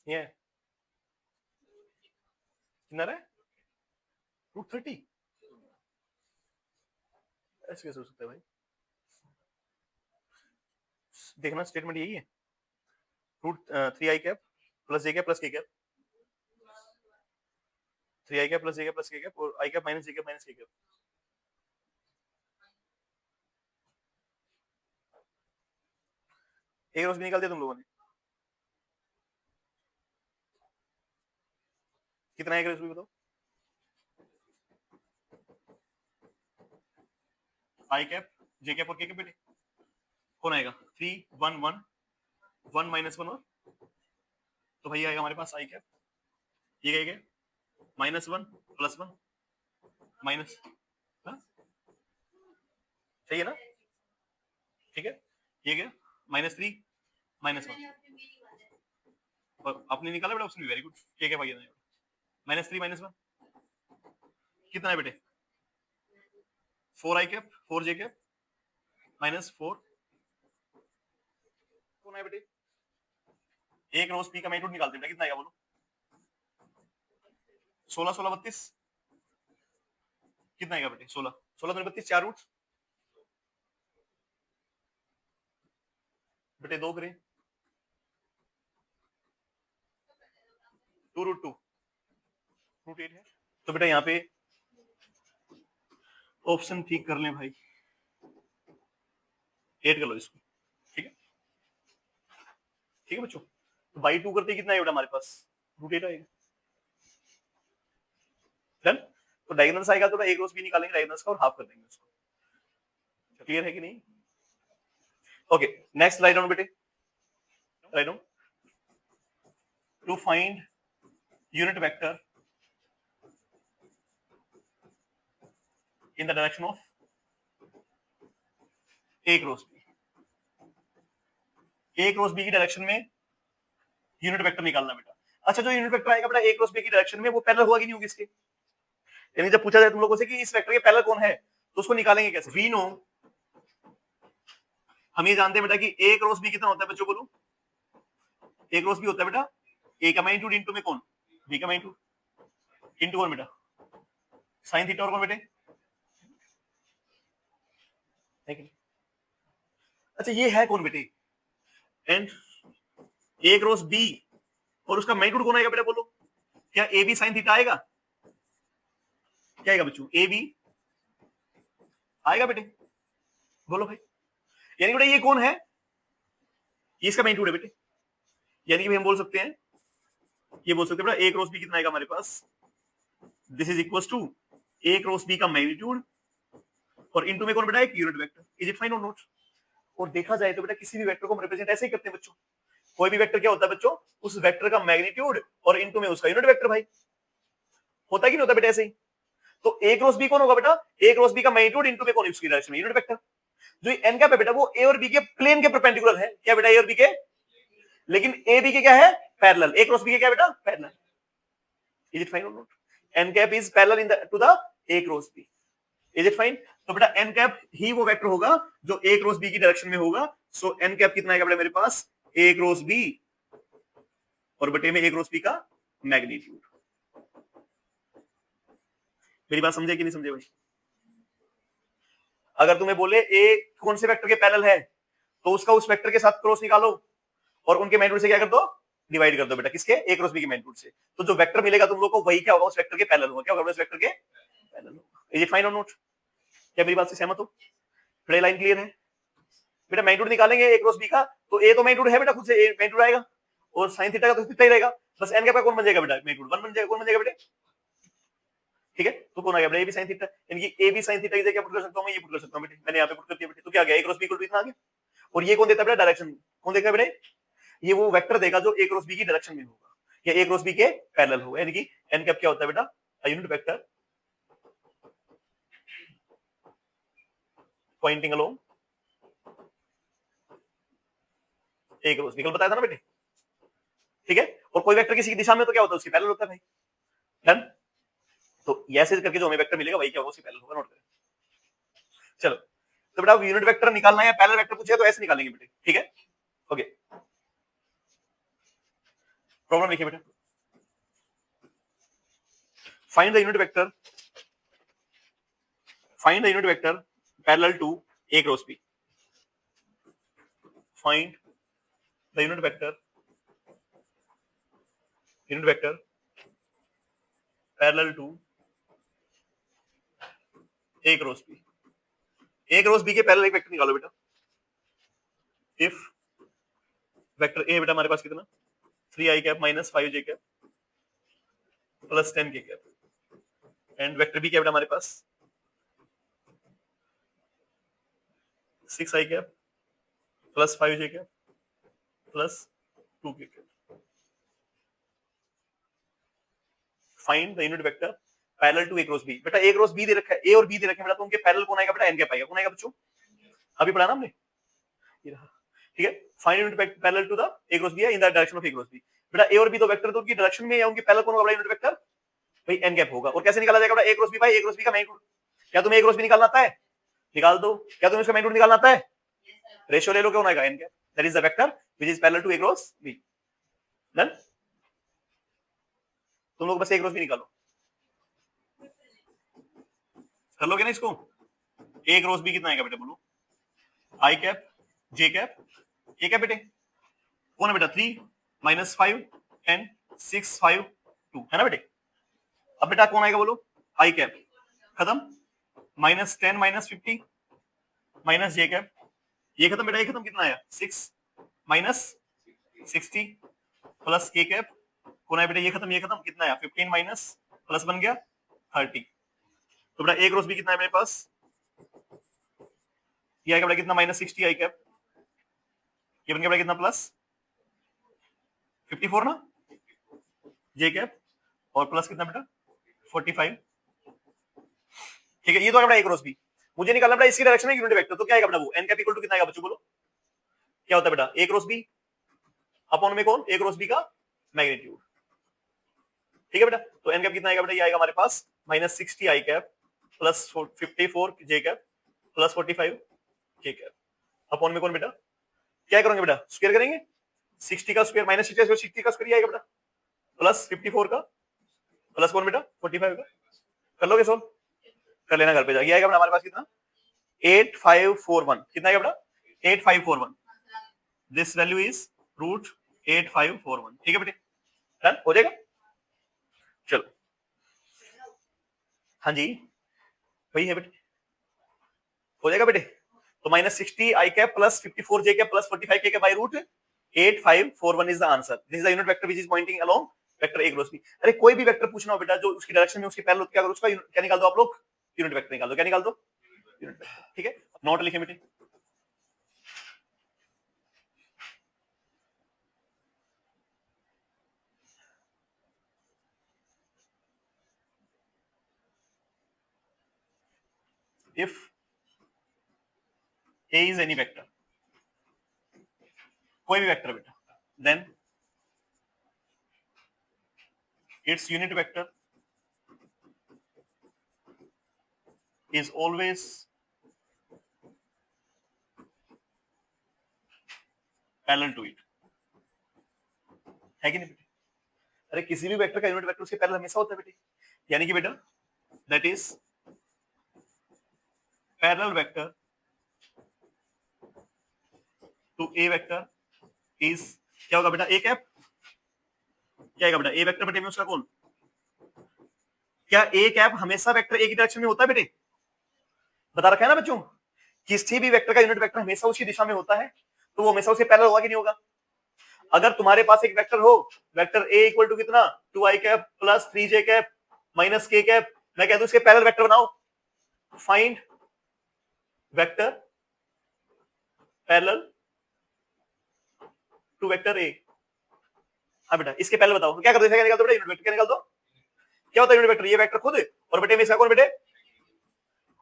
Speaker 1: ये कितना है? √30। ऐसे कैसे हो सकता है भाई? देखना स्टेटमेंट यही है, √3i कैप प्लस जे कैप प्लस के कैप, 3i कैप प्लस जे कैप प्लस के कैप और i cap minus J cap minus K cap. एक रोज भी निकाल दिया तुम लोगों ने? कितना है रोज भी बताओ? i कैप जे कैप और के कैप बेटे कौन आएगा? 3 1 1 1 माइनस 1 और तो भाई आएगा हमारे पास i कैप, ये गए -1 +1 माइनस, सही है ना? ठीक है, ये गया -3 -1 और आपने निकाला बेटा ऑप्शन भी, वेरी गुड। क्या क्या पाइए -3 -1 कितना है बेटे? 4i कैप 4j कैप -4 कौन है बेटे? एक रोज पी का मैग्नीट्यूड निकालते हैं, कितना आएगा बोलो? 16 16 32 कितना आएगा बेटे? 16 16 32 4 रूट बेटे 2 करें 2 रूट 2 रूट 8 है। तो बेटा यहाँ पे ऑप्शन ठीक कर लें भाई, 8 कर लो इसको, ठीक है ठीक है बच्चों। तो बाई 2 करते कितना है बेटा हमारे पास? रूट 8 आएगा। डन। तो डायगोनल्स आएगा तो एक रोज भी निकालेंगे डायगोनल्स का और हाफ कर देंगे उसको। क्लियर है कि नहीं? ओके नेक्स्ट राइट डाउन बेटे, write down to find unit vector in the direction of A cross B. A cross B की डायरेक्शन में यूनिट वेक्टर निकालना बेटा। अच्छा जो यूनिट वेक्टर आएगा बेटा ए क्रॉस बी की डायरेक्शन में, वो पैरेलल होगा कि नहीं होगी इसके? यानी जब पूछा जाए तुम लोगों से कि इस वेक्टर के पैरेलल कौन है, तो उसको निकालेंगे कैसे? वी नो, हम ये जानते हैं बेटा कि ए क्रॉस बी कितना होता है बच्चों, बोलो? ए क्रॉस बी होता है बेटा ए का मैग्नीट्यूड इनटू में कौन? बी का मैग्नीट्यूड इनटू कौन बेटा? साइन थीटा और कौन बेटे? अच्छा ये है कौन बेटे? एंड ए क्रॉस बी और उसका मैग्नीट्यूड कौन आएगा बेटा, बोलो? क्या ए बी साइन थीटा आएगा? क्या आएगा बच्चों? ए बी आएगा बेटे, बोलो भाई। यानी बेटा ये कौन है? ये इसका मैग्नीट्यूड है बेटे। यानी कि हम बोल सकते हैं, ये बोल सकते हैं बेटा ए क्रॉस बी कितना आएगा हमारे पास? This is equal to A cross B का मैग्नीट्यूड और इनटू में कौन बेटा? एक unit vector. Is it fine और नॉट? और देखा जाए तो बेटा किसी भी वेक्टर को हम रिप्रेजेंट ऐसे ही करते हैं बच्चों। कोई भी वेक्टर क्या होता है बच्चों? उस वेक्टर का मैग्नीट्यूड और इनटू में उसका यूनिट वेक्टर भाई। होता है कि नहीं होता बेटा ऐसे ही? तो ए क्रॉस बी कौन होगा बेटा? ए क्रॉस बी का मैग्नीट्यूड इनटू में कौन? उसकी डायरेक्शन में यूनिट वेक्टर। जो एन कैप है बेटा वो ए और बी के प्लेन के परपेंडिकुलर है। क्या बेटा? ए और बी के, लेकिन ए बी के क्या है? पैरेलल। ए क्रॉस बी के क्या बेटा? पैरेलल। इज इट फाइन और not? N cap is parallel in the to the A cross B. Is it fine? तो बेटा एन कैप ही वो वेक्टर होगा जो ए क्रॉस बी की डायरेक्शन में होगा। सो एन कैप कितना आएगा बेटा मेरे पास? ए क्रॉस बी और बटे में ए क्रॉस बी का मैग्नीट्यूड। मेरी बात समझे कि नहीं समझे भाई? अगर तुम्हें बोले ए कौन से वेक्टर के पैरेलल है, तो उसका उस वेक्टर के साथ क्रॉस निकालो और उनके मैग्नीट्यूड से क्या कर दो? डिवाइड कर दो बेटा। किसके? ए क्रॉस बी के मैग्नीट्यूड से। तो जो वेक्टर मिलेगा तुम लोग को वही क्या होगा? उस वेक्टर के पैरेलल होगा। क्या होगा? उस वेक्टर के पैरेलल होगा। इज इट फाइन और नॉट? क्या मेरी बात से सहमत हो? फिर लाइन क्लियर है बेटा? मैग्नीट्यूड निकालेंगे ए क्रॉस बी का, तो ए तो मैग्नीट्यूड है बेटा, खुद से ए मैग्नीट्यूड आएगा और sin थीटा का तो कितना ही रहेगा, बस n का कौन बन जाएगा बेटा? मैग्नीट्यूड 1 बन जाएगा। कौन बन जाएगा बेटा? ठीक है, तो कौन आ गया बेटा? A B sin theta. यानी कि ए बी sin थीटा की जगह क्या पुट कर सकता हूं मैं? ये पुट कर सकता हूं बेटा। मैंने यहां पे पुट कर दिया बेटा। तो क्या आ गया? ए क्रॉस बी इक्वल टू इतना आ गया। और ये कौन देता है बेटा? डायरेक्शन। कौन देगा बेटा? ये वो वेक्टर देगा जो ए क्रॉस बी की डायरेक्शन में होगा या ए क्रॉस बी के पैरेलल होगा। यानी कि n कैप क्या होता है बेटा? A unit vector pointing along A cross B. कल बताया था ना बेटे? ठीक है, और कोई वेक्टर किसी की दिशा में तो क्या होता है? उसके पैरेलल होता है भाई। डन। तो ऐसे करके जो हमें वेक्टर मिलेगा वही क्या होगा? उसके पैरेलल होगा। नोट करें। चलो तो बेटा यूनिट वेक्टर निकालना है या पैरेलल वेक्टर पूछे तो ऐसे निकालेंगे बेटे। ठीक है, ओके। प्रॉब्लम लिखिए बेटा। Find the unit vector, find the unit vector parallel to A cross B. Find the unit vector parallel to A cross B. A cross B के पैरेलल एक वेक्टर निकालो बेटा। इफ वेक्टर ए बेटा हमारे पास कितना? 3i cap minus 5j cap plus 10k cap and vector B क्या बेटा हमारे पास? 6i cap plus 5j cap plus 2k cap. Find the unit vector parallel to A cross B. बेटा ए क्रॉस बी दे रखा है, ए और B दे रखे हैं बेटा, तो उनके पैरेलल कौन आएगा बेटा? एन कैप आएगा। कौन आएगा बच्चों? अभी पढ़ा ना हमने, ये रहा। ठीक है, find unit vector parallel to the A cross B in the direction of A cross B. बेटा ए और बी दो वेक्टर तो उनकी डायरेक्शन में या उनके पैरेलल कौन होगा यूनिट वेक्टर, भाई एन कैप होगा। और कैसे निकाला जाएगा बेटा, A cross B bye A cross B का मैग्नीट्यूड। क्या तुम्हें ए क्रॉस बी निकालना आता है, निकाल दो। क्या तुम्हें इसका मैग्नीट्यूड निकालना आता है, रेशियो ले लो, क्या होगा N cap, that is the vector which is parallel to A cross B. Done, तुम लोग बस ए क्रॉस बी निकालो, कर लोगे ना इसको। ए क्रॉस बी कितना आएगा बेटा, बोलो, I cap J cap A cap बेटे, कौन है बेटा, 3 -5 10 6 5 2 है ना बेटे। अब बेटा कौन आएगा बोलो, आई कैप, खत्म, -10 -50 माइनस जे कैप, ये खत्म बेटा, ये खत्म, कितना आया 6 -60 प्लस के कैप, कौन आया बेटा, ये खत्म कितना आया 15 माइनस प्लस बन गया 30। तो बेटा ए क्रॉस बी कितना है मेरे पास, ये आएगा बेटा कितना, -60 आई कैप, ये बन गया बेटा कितना प्लस 54 ना जे कैप, और प्लस कितना बेटा 45। ठीक है, ये तो आएगा बेटा ए क्रॉस बी। मुझे निकालना बेटा इसकी डायरेक्शन में यूनिट वेक्टर, तो क्या आएगा बेटा वो एन कैप इक्वल टू कितना आएगा बच्चों, बोलो क्या होता है बेटा, ए क्रॉस बी अपॉन में कौन, ए क्रॉस बी का मैग्नीट्यूड। ठीक है बेटा, तो एन कैप कितना आएगा बेटा, ये आएगा हमारे पास -60 I cap plus 54 J cap plus 45 K cap upon में कौन बेटा, क्या करेंगे बेटा, स्क्वायर करेंगे, 60 का स्क्वायर -60 का स्क्वायर आएगा बेटा, प्लस 54 का प्लस कौन बेटा 45 का, कर लोगे सोल्व, कर लेना घर पे जाके। आएगा बेटा हमारे पास कितना 8541, कितना आएगा बेटा 8541, दिस वैल्यू इज √8541। ठीक है बेटे, डन हो जाएगा। चलो हाँ जी वही है बेटे, हो जाएगा बेटे। तो -60 I cap plus 54 J cap plus 45 K cap by √8541 is the answer. This is the unit vector which is pointing along vector A cross B. अरे कोई भी वेक्टर पूछना हो बेटा जो उसकी डायरेक्शन में उसके पैरेलल, क्या करो उसका क्या निकाल दो आप लोग, यूनिट वेक्टर निकाल दो, क्या निकाल दो, यूनिट वेक्टर। ठीक है, नोट लिखे बेटे, if A is any vector, कोई भी वेक्टर बेटा, then its unit vector is always parallel to it, है कि नहीं बेटे। अरे किसी भी वेक्टर का यूनिट वेक्टर उसके पैरेलल हमेशा होता है बेटे, यानी कि बेटा that is parallel vector to a vector is, क्या होगा बेटा ए कैप, क्या आएगा बेटा ए वेक्टर बेटे में उसका कौन, क्या ए कैप हमेशा वेक्टर ए की डायरेक्शन में होता है बेटे, बता रखा है ना बच्चों, किसी भी वेक्टर का यूनिट वेक्टर हमेशा उसकी दिशा में होता है, तो वो हमेशा उसके पैरेलल होगा कि नहीं होगा। अगर तुम्हारे पास एक वेक्टर हो, वेक्टर ए इक्वल टू कितना 2 I cap plus 3 J cap minus K cap, मैं कह दूं इसके पैरेलल वेक्टर बनाओ, find vector parallel to vector A. हाँ बेटा इसके पैरेलल बताओ, क्या कर दो, क्या निकाल दो बेटा, यूनिट वेक्टर क्या निकाल दो, क्या होता है यूनिट वेक्टर, ये वेक्टर खुद, और बेटे में इसका कौन बेटे,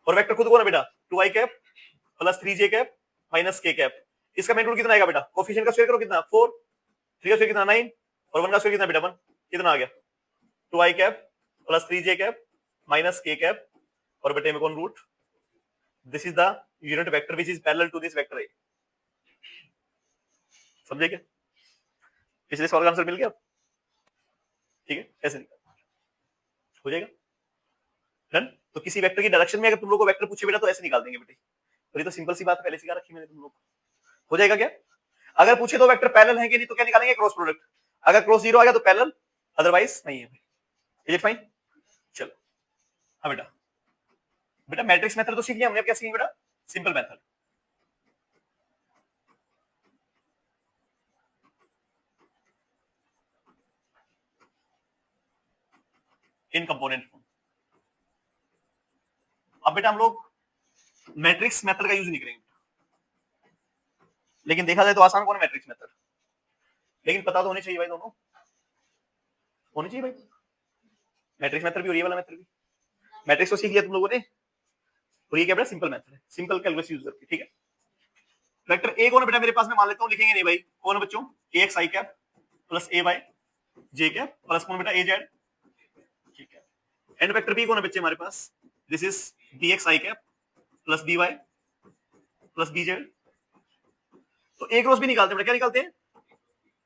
Speaker 1: और वेक्टर खुद कौन है बेटा 2 I cap plus 3 J cap minus K cap, इसका मैग्नीट्यूड कितना आएगा बेटा, कोफिशिएंट का स्क्वायर करो कितना 4, 3 का स्क्वायर कितना 9, और 1 का स्क्वायर कितना बेटा 1, कितना आ गया 2 I cap plus 3 J cap minus K cap, और बेटे में कौन root, this is the unit vector which is parallel to this vector A. समझे क्या, पिछले सवाल का आंसर मिल गया, ठीक है ऐसे हो जाएगा डन। तो किसी वेक्टर की डायरेक्शन में अगर तुम लोग को वेक्टर पूछे बेटा तो ऐसे निकाल देंगे बेटे, और ये तो सिंपल सी बात पहले सिखा रखी मैंने तुम लोग, हो जाएगा क्या। अगर पूछे तो वेक्टर पैरेलल है कि नहीं तो क्या निकालेंगे, क्रॉस प्रोडक्ट, अगर क्रॉस 0 आ गया तो पैरेलल, अदरवाइज नहीं है। इज इट फाइन, चलो हाँ बेटा, बेटा मैट्रिक्स मेथड तो सीख लिया हमने, अब क्या सीखेंगे बेटा, सिंपल मेथड। इन कंपोनेंट फॉर्म। अब बेटा हम लोग मैट्रिक्स मेथड का यूज नहीं करेंगे, लेकिन देखा जाए तो आसान कौन है मैट्रिक्स मेथड, लेकिन पता तो होनी चाहिए भाई, दोनों होनी चाहिए भाई, मैट्रिक्स मेथड भी और ये वाला मेथड भी। मैट्रिक्स तो सीख लिया तुम लोगों ने, और ये क्या बेटा सिंपल मेथड है, सिंपल कैलकुलस यूज करके, ठीक है। वेक्टर ए कौन है बेटा मेरे पास, में मान लेता हूं, लिखेंगे नहीं भाई, कौन है बच्चों, ax i cap plus ay j cap plus कौन बेटा az, ठीक है। एंड वेक्टर बी कौन है बच्चे हमारे पास, दिस इज bx i cap plus by plus bz। तो ए क्रॉस बी निकालते हैं बेटा, क्या निकालते हैं,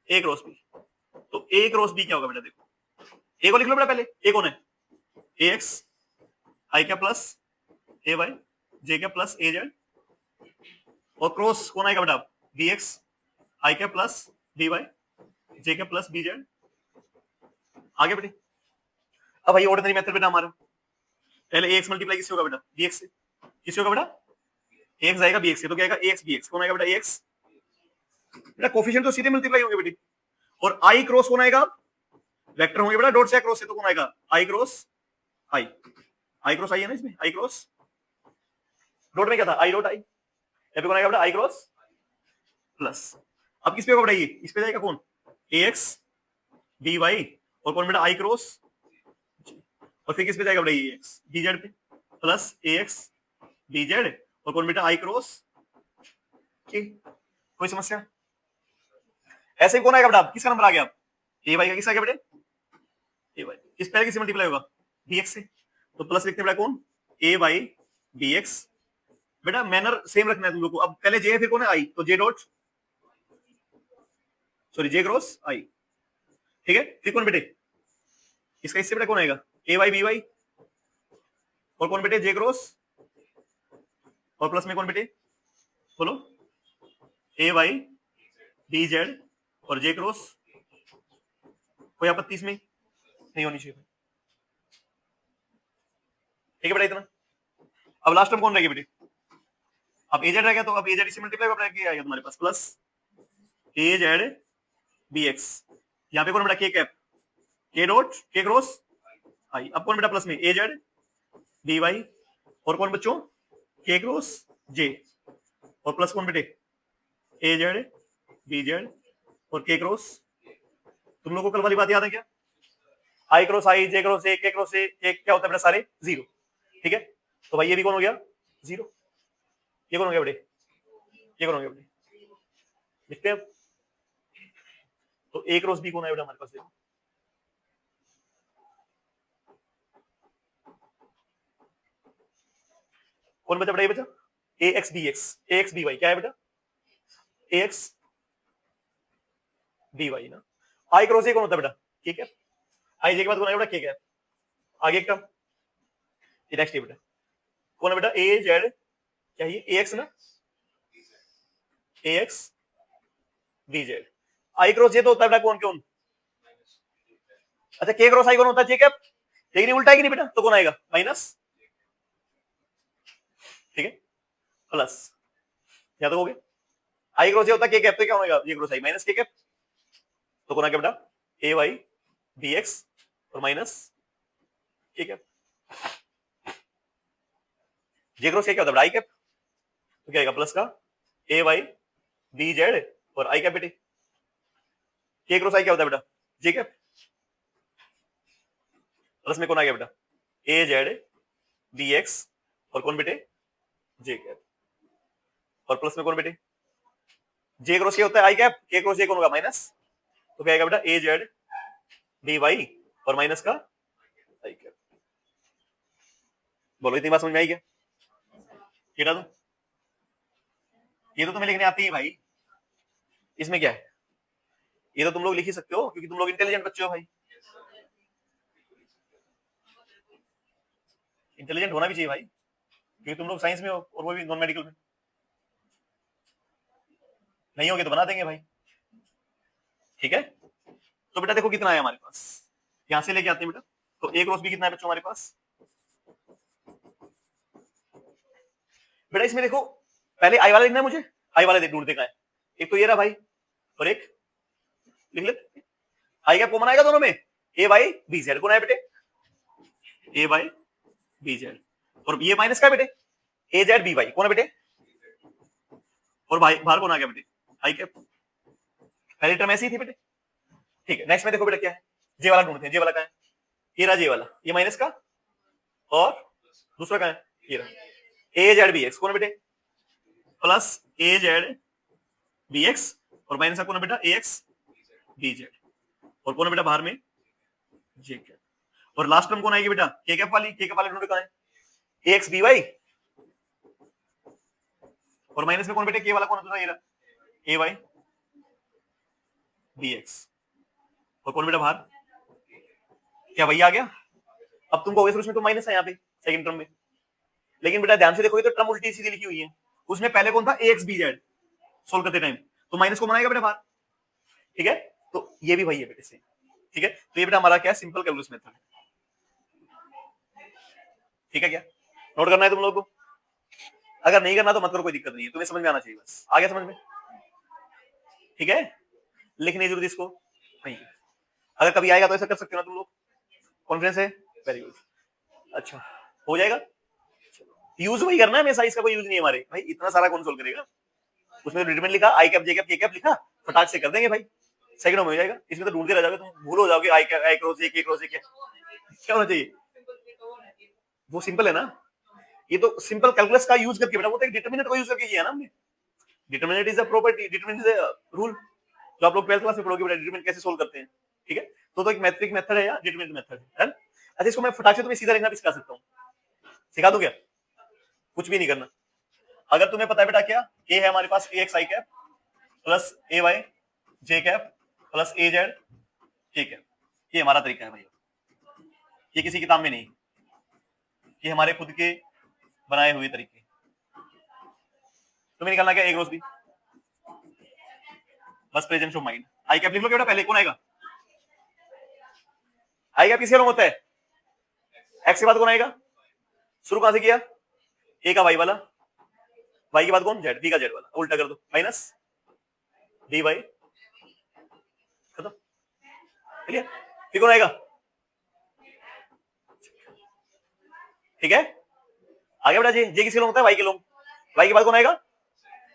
Speaker 1: ए क्रॉस बी। तो ए क्रॉस बी क्या होगा बेटा, देखो ए को लिख लो बेटा पहले, ए कौन है, ax i cap plus ay j cap plus az, और क्रॉस कौन आएगा बेटा, bx i cap plus by j cap plus bz। आगे बेटे, अब भाई ऑर्डिनरी मेथड पे ना हमारा, पहले ax मल्टीप्लाई किससे होगा बेटा, bx से, किससे होगा बेटा, ax आएगा bx से, तो क्या आएगा ax bx, कौन आएगा बेटा ax, बेटा कोफिशिएंट तो सीधे मल्टीप्लाई होंगे बेटे, और i क्रॉस कौन आएगा, वेक्टर होंगे बेटा डॉट से क्रॉस से, तो कौन आएगा i cross i, i cross i है ना इसमें, i क्रॉस डॉट में क्या था, i डॉट i, यहाँ पे कौन आएगा बेटा i क्रॉस प्लस, अब किस पे होगा बेटा, ये इस पे जाएगा कौन, ax by, और कौन बेटा i क्रॉस, और फिर किस पे जाएगा बेटा ये ax bz पे प्लस ax bz, और कौन बेटा i क्रॉस k। कोई समस्या, ऐसे ही कौन आएगा बेटा, किसका नंबर आ गया, a y का किसका आ गया बेटे, a y, इस पहले किससे मल्टीप्लाई होगा, bx से, तो प्लस लिखते हैं बेटा कौन, a y bx, बेटा मैनर सेम रखना है तुम लोग को, अब पहले j है फिर कौन है i, तो j dot sorry j cross i, ठीक है। फिर कौन बेटे, इसका इससे बेटा कौन आएगा, a y b y, और कौन बेटे j क्रॉस, और प्लस में कौन बेटे, बोलो a y b z और j क्रॉस, कोई आपत्ति इसमें नहीं होनी चाहिए, ठीक है बेटा इतना। अब लास्ट टर्म कौन रहेगी बेटे, अब az रह गया, तो अब az इससे मल्टीप्लाई कर के आएगा तुम्हारे पास प्लस az bx, यहाँ पे कौन बेटा k cap, k dot k cross i, अब कौन बेटा प्लस में az by, और कौन बच्चों k क्रॉस j, और प्लस कौन बेटे az bz और k क्रॉस, तुम लोगों को कल वाली बात याद है क्या, i cross i j cross a k cross a, क्या होता है बेटा सारे जीरो, ठीक है। तो भाई ये भी कौन हो गया जीरो, ये कौन हो गया बेटे, ये कौन हो गया बेटे, लिखते हैं अब, तो a क्रॉस b कौन है बेटा हमारे पास, देखो कौन बचा बेटा, ये बचा ax bx ax by, क्या है बेटा ax by ना, i क्रॉस a कौन होता है बेटा, ठीक है, i j के बाद कौन आएगा बेटा k कैप, आगे एक टर्म, ये नेक्स्ट है बेटा, कौन है बेटा a z, क्या ये ax ना, ax bz, i cross j तो होता है बेटा कौन कौन, अच्छा k क्रॉस i कौन होता है j कैप, लेकिन उल्टा है कि नहीं बेटा, तो कौन आएगा माइनस, ठीक है, प्लस, या तो हो गया i क्रॉस j होता है k कैप, तो क्या होगा j cross i minus k cap, तो कौन आ गया बेटा a y bx और minus k cap, j cross k क्या होता है बेटा i कैप, तो क्या आएगा प्लस का a y bz और i कैप बेटे, k क्रॉस i क्या होता है बेटा j कैप, प्लस में कौन आ गया बेटा a z bx और कौन बेटे j कैप, और प्लस में कौन बेटे j क्रॉस k होता है i cap, k cross j कौन होगा माइनस, तो क्या आएगा बेटा a z dy और माइनस का i कैप। बोलो इतनी बात समझ में आई क्या, ये तो तुम्हें लिखने आती है भाई, इसमें क्या है, ये तो तुम लोग लिख ही सकते हो क्योंकि तुम लोग इंटेलिजेंट बच्चे हो भाई, इंटेलिजेंट होना भी चाहिए भाई, क्योंकि तुम लोग साइंस में हो और वो भी नॉन मेडिकल में, नहीं होगे तो बना देंगे भाई, ठीक है। तो बेटा देखो कितना है हमारे पास, यहां से लेके आते हैं बेटा, तो a क्रॉस b कितना है बच्चों हमारे पास, बेटा इसमें देखो पहले i वाला लिखना है मुझे, i वाले ढूंढते कहां है, एक तो ये रहा भाई, और एक लिख ले i क्या कॉमन आएगा दोनों में, a y b z कौन है बेटे, a y b z, और ये माइनस का बेटे a z b y कौन है बेटे, और भाई बाहर कौन आ गया बेटे i कैप, पहली टर्म ऐसी ही थी बेटे, ठीक है। नेक्स्ट में देखो बेटा क्या है, जे वाला ढूंढते हैं, जे वाला कहां है, ये रहा जे वाला, ये माइनस का, और दूसरा कहां है, ये रहा a z b x कौन है बेटे, plus a z B X और माइनस कौन है बेटा ए एक्स बी जेड, और कौन है बेटा बाहर में जे कैप, और लास्ट टर्म कौन आएगी बेटा के कैप वाली, के कैप वाले नोट कहां है ए एक्स बी वाई, और माइनस में कौन बेटा के वाला कौन होता है ये रहा ए वाई बी एक्स, और कौन बेटा बाहर, क्या वही आ गया। अब तुमको उसमें तो माइनस है यहाँ पे सेकंड टर्म में, लेकिन बेटा ध्यान से देखोगे तो टर्म उल्टी सीधी लिखी हुई है, उसमें पहले कौन था ए एक्स बी जेड सोल्व करते टाइम, तो माइनस को बनाएगा बेटा बाहर, ठीक है, तो ये भी वही है बेटे से, ठीक है, तो ये बेटा हमारा क्या है सिंपल कैलकुलस मेथड है, ठीक है, क्या नोट करना है तुम लोग को, अगर नहीं करना तो मत करो, कोई दिक्कत नहीं है, तुम्हें समझ में आना चाहिए बस, आ गया समझ में, ठीक है, लिखने की जरूरत इसको नहीं, अगर कभी आएगा तो ऐसा कर सकते हो ना तुम लोग, कॉन्फिडेंस है, वेरी गुड, अच्छा हो जाएगा, यूज वही करना है, हमेशा इसका कोई यूज नहीं है हमारे भाई, इतना सारा कौन सोल्व करेगा, उसमें डिटरमिनेंट लिखा आई कैप जे कैप के कैप लिखा, फटाक से कर देंगे भाई, सेकंडों में हो जाएगा, इसमें तो ढूंढते रह जाओगे तुम, भूल हो जाओगे आई क्रॉस ए के क्रॉस ए क्या होना चाहिए, वो सिंपल है ना, ये तो सिंपल कैलकुलस का यूज करके बेटा, वो तो एक डिटरमिनेंट को यूज करके किया ना हमने, determinant is a property, determinant is a rule, जो आप लोग 12th क्लास में पढ़ोगे बेटा, डिटरमिनेंट कैसे सोल्व करते हैं, ठीक है, तो एक मैट्रिक मेथड है या डिटरमिनेंट मेथड है, अच्छा इसको मैं फटाक से तुम्हें सीधा लिखना भी सिखा सकता हूं, सिखा दूं क्या, कुछ भी नहीं करना, अगर तुम्हें पता है बेटा क्या ए है हमारे पास ए एक्स आई कैप प्लस ए वाई जे कैप प्लस ए जेड, ठीक है, ये हमारा तरीका है भैया, ये किसी किताब में नहीं, ये हमारे खुद के बनाए हुए तरीके, तुम्हें निकालना क्या ए क्रॉस बी, बस presence of mind, I cap लिख लो बेटा, पहले कौन आएगा, आई कैप किसके होता है, एक्स के बाद कौन आएगा, शुरू कहां से किया, ए का वाई वाला, वाई के बाद कौन जेड, बी का जेड वाला, उल्टा कर दो, माइनस डी वाई, खत्म, क्लियर, फिर कौन आएगा, ठीक है, आगे बढ़ा जे, जे किसके लोग होता है वाई के लोग, वाई के बाद कौन आएगा,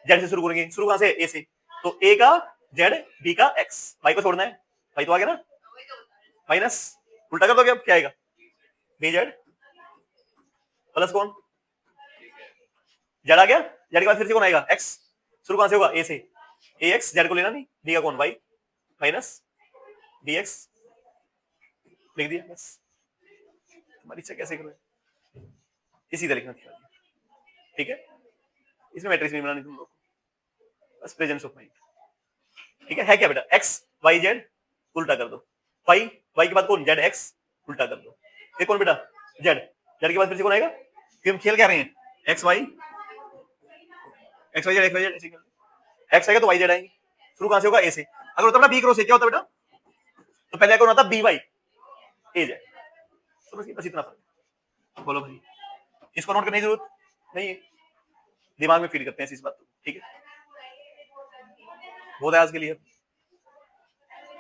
Speaker 1: जेड से शुरू करेंगे, शुरू कहां से ए से, तो ए का जेड बी का एक्स, वाई को छोड़ना है, वाई तो आ गया ना, माइनस उल्टा कर दोगे, अब क्या आएगा बी जेड प्लस कौन जेड आ गया, जेड के बाद फिर से कौन आएगा एक्स, शुरू कहां से होगा ए से, ए एक्स जेड को लेना नहीं, बी का कौन वाई माइनस बी एक्स, लिख दिया बस, हमारी इच्छा कैसे करो, इसी तरह लिखना था, ठीक है, इसमें मैट्रिक्स नहीं बनानी तुम लोग को, बस प्रेजेंस ऑफ माइंड, ठीक है क्या बेटा एक्स वाई जेड उल्टा कर दो, वाई वाई के बाद कौन जेड एक्स उल्टा कर दो, ये कौन बेटा जेड, जेड के बाद फिर से कौन आएगा, फिर हम खेल क्या रहे हैं X Y Z X Y Z, X आएगा तो वाई जेड आएंगे, शुरू कहां से होगा ए से, अगर होता बेटा बी क्रॉस ए क्या होता बेटा, तो पहले कौन आता बी वाई ए जेड, समझ गए, बस इतना फर्क, बोलो भाई, इसको नोट करने की जरूरत नहीं है, दिमाग में फील करते हैं इस बात को, ठीक है, बहुत है आज के लिए।